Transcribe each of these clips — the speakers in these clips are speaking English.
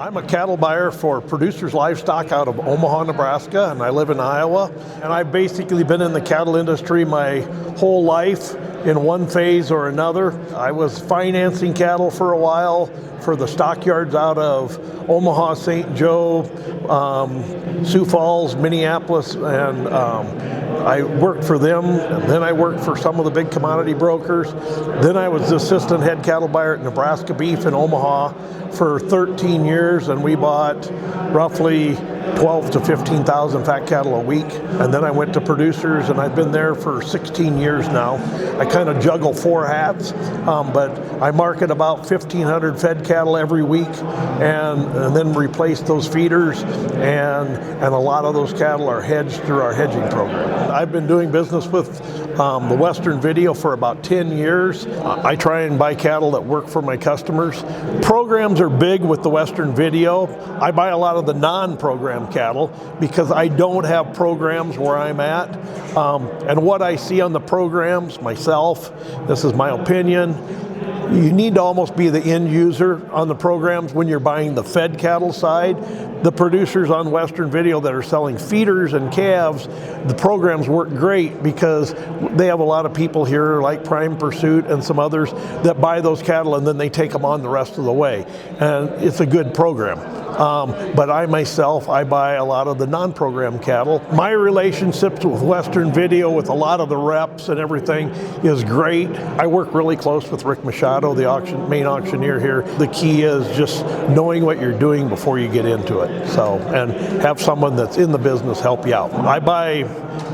I'm a cattle buyer for Producers Livestock out of Omaha, Nebraska, and I live in Iowa. And I've basically been in the cattle industry my whole life in one phase or another. I was financing cattle for a while for the stockyards out of Omaha, St. Joe, Sioux Falls, Minneapolis, and I worked for them. And then I worked for some of the big commodity brokers. Then I was the assistant head cattle buyer at Nebraska Beef in Omaha for 13 years, and we bought roughly 12 to 15,000 fat cattle a week. And then I went to Producers, and I've been there for 16 years now. I kind of juggle four hats, but I market about 1,500 fed cattle every week, and then replace those feeders, and a lot of those cattle are hedged through our hedging program. I've been doing business with the Western Video for about 10 years. I try and buy cattle that work for my customers. Programs are big with the Western Video. I buy a lot of the non-program cattle because I don't have programs where I'm at. And what I see on the programs myself, this is my opinion, you need to almost be the end user on the programs when you're buying the fed cattle side. The producers on Western Video that are selling feeders and calves, the programs work great because they have a lot of people here like Prime Pursuit and some others that buy those cattle and then they take them on the rest of the way. And it's a good program. But I myself, I buy a lot of the non-program cattle. My relationships with Western Video, with a lot of the reps and everything, is great. I work really close with Rick Machado, the main auctioneer here. The key is just knowing what you're doing before you get into it. So, and have someone that's in the business help you out. I buy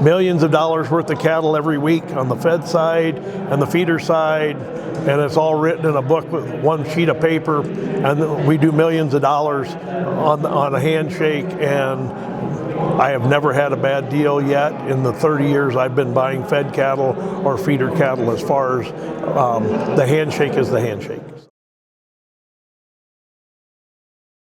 millions of dollars worth of cattle every week on the fed side and the feeder side, and it's all written in a book with one sheet of paper, and we do millions of dollars on a handshake, and I have never had a bad deal yet in the 30 years I've been buying fed cattle or feeder cattle. As far as the handshake is the handshake.